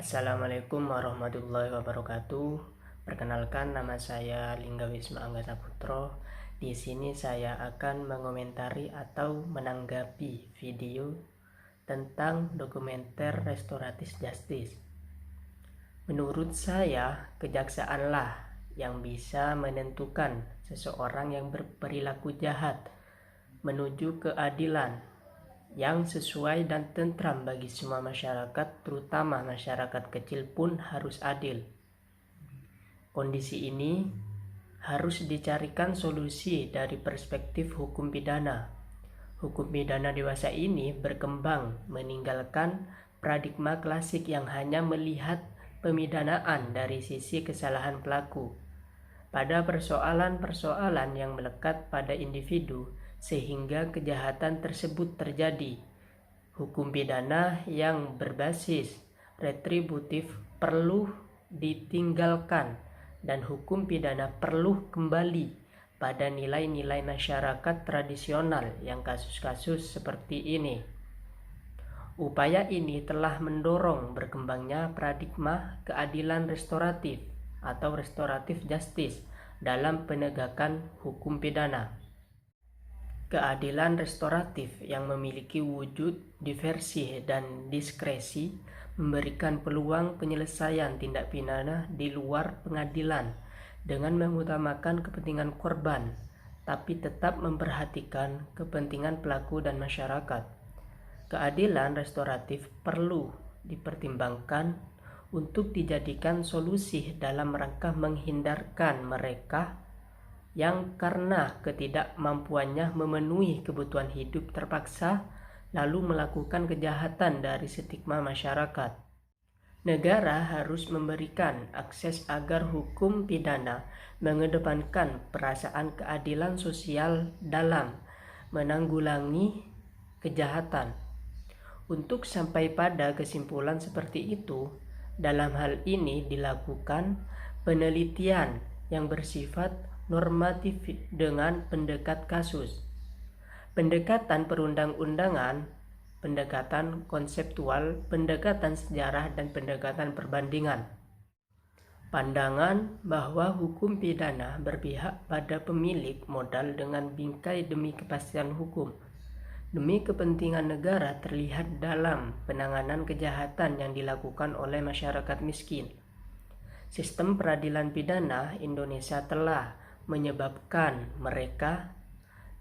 Assalamualaikum warahmatullahi wabarakatuh. Perkenalkan, nama saya Lingga Wisma Anggata Putro. Di sini saya akan mengomentari atau menanggapi video tentang dokumenter Restoratif Justice. Menurut saya, kejaksaanlah yang bisa menentukan seseorang yang berperilaku jahat menuju keadilan yang sesuai dan tentram bagi semua masyarakat, terutama masyarakat kecil pun harus adil. Kondisi ini harus dicarikan solusi dari perspektif hukum pidana. Hukum pidana dewasa ini berkembang meninggalkan paradigma klasik yang hanya melihat pemidanaan dari sisi kesalahan pelaku. Pada persoalan-persoalan yang melekat pada individu sehingga kejahatan tersebut terjadi, hukum pidana yang berbasis retributif perlu ditinggalkan dan hukum pidana perlu kembali pada nilai-nilai masyarakat tradisional yang kasus-kasus seperti ini. Upaya ini telah mendorong berkembangnya paradigma keadilan restoratif atau restoratif justice dalam penegakan hukum pidana. Keadilan restoratif yang memiliki wujud diversi dan diskresi memberikan peluang penyelesaian tindak pidana di luar pengadilan dengan mengutamakan kepentingan korban, tapi tetap memperhatikan kepentingan pelaku dan masyarakat. Keadilan restoratif perlu dipertimbangkan untuk dijadikan solusi dalam rangka menghindarkan mereka yang karena ketidakmampuannya memenuhi kebutuhan hidup terpaksa lalu melakukan kejahatan dari stigma masyarakat. Negara harus memberikan akses agar hukum pidana mengedepankan perasaan keadilan sosial dalam menanggulangi kejahatan. Untuk sampai pada kesimpulan seperti itu, dalam hal ini dilakukan penelitian yang bersifat normatif dengan pendekat kasus, pendekatan perundang-undangan, pendekatan konseptual, pendekatan sejarah, dan pendekatan perbandingan. Pandangan bahwa hukum pidana berpihak pada pemilik modal dengan bingkai demi kepastian hukum, demi kepentingan negara terlihat dalam penanganan kejahatan yang dilakukan oleh masyarakat miskin. Sistem peradilan pidana Indonesia telah menyebabkan mereka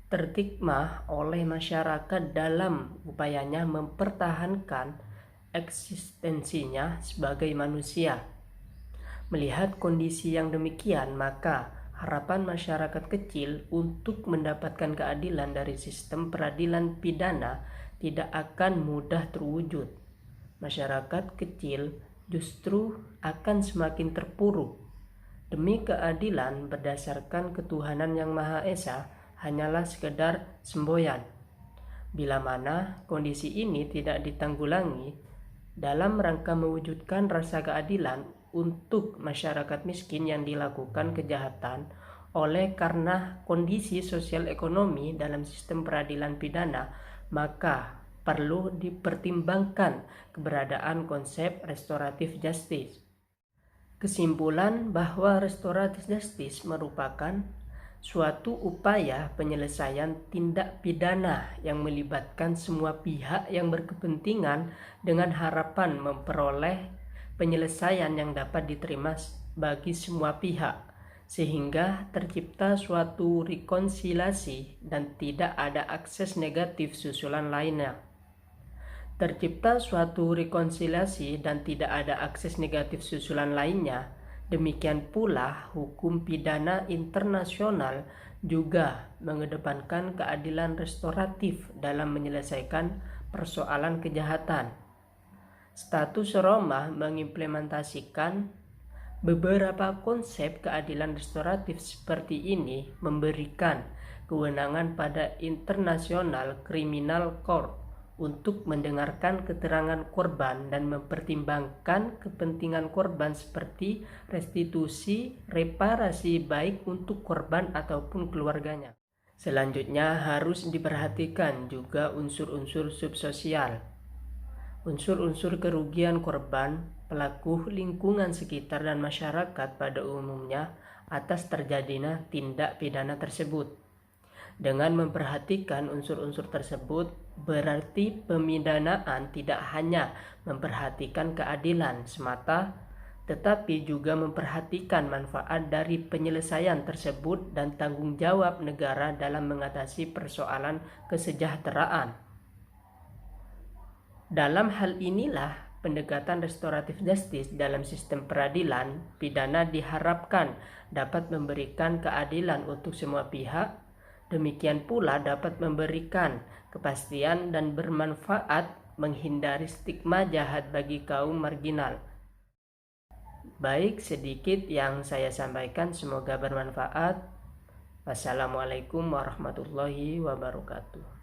tertigma oleh masyarakat dalam upayanya mempertahankan eksistensinya sebagai manusia. Melihat kondisi yang demikian, maka harapan masyarakat kecil untuk mendapatkan keadilan dari sistem peradilan pidana tidak akan mudah terwujud. Masyarakat kecil justru akan semakin terpuruk. Demi keadilan berdasarkan ketuhanan yang Maha Esa hanyalah sekedar semboyan. Bila mana kondisi ini tidak ditanggulangi dalam rangka mewujudkan rasa keadilan untuk masyarakat miskin yang dilakukan kejahatan oleh karena kondisi sosial ekonomi dalam sistem peradilan pidana, maka perlu dipertimbangkan keberadaan konsep restoratif justice. Kesimpulan bahwa restoratif justice merupakan suatu upaya penyelesaian tindak pidana yang melibatkan semua pihak yang berkepentingan dengan harapan memperoleh penyelesaian yang dapat diterima bagi semua pihak, sehingga tercipta suatu rekonsiliasi dan tidak ada akses negatif susulan lainnya. Tercipta suatu rekonsiliasi dan tidak ada akses negatif susulan lainnya. Demikian pula hukum pidana internasional juga mengedepankan keadilan restoratif dalam menyelesaikan persoalan kejahatan. Status Roma mengimplementasikan beberapa konsep keadilan restoratif seperti ini, memberikan kewenangan pada International Criminal Court untuk mendengarkan keterangan korban dan mempertimbangkan kepentingan korban seperti restitusi, reparasi baik untuk korban ataupun keluarganya. Selanjutnya harus diperhatikan juga unsur-unsur subsosial. Unsur-unsur kerugian korban pelaku lingkungan sekitar dan masyarakat pada umumnya atas terjadinya tindak pidana tersebut. Dengan memperhatikan unsur-unsur tersebut, berarti pemidanaan tidak hanya memperhatikan keadilan semata, tetapi juga memperhatikan manfaat dari penyelesaian tersebut dan tanggung jawab negara dalam mengatasi persoalan kesejahteraan. Dalam hal inilah, pendekatan restoratif justice dalam sistem peradilan pidana diharapkan dapat memberikan keadilan untuk semua pihak, demikian pula dapat memberikan kepastian dan bermanfaat menghindari stigma jahat bagi kaum marginal. Baik, sedikit yang saya sampaikan, semoga bermanfaat. Wassalamualaikum warahmatullahi wabarakatuh.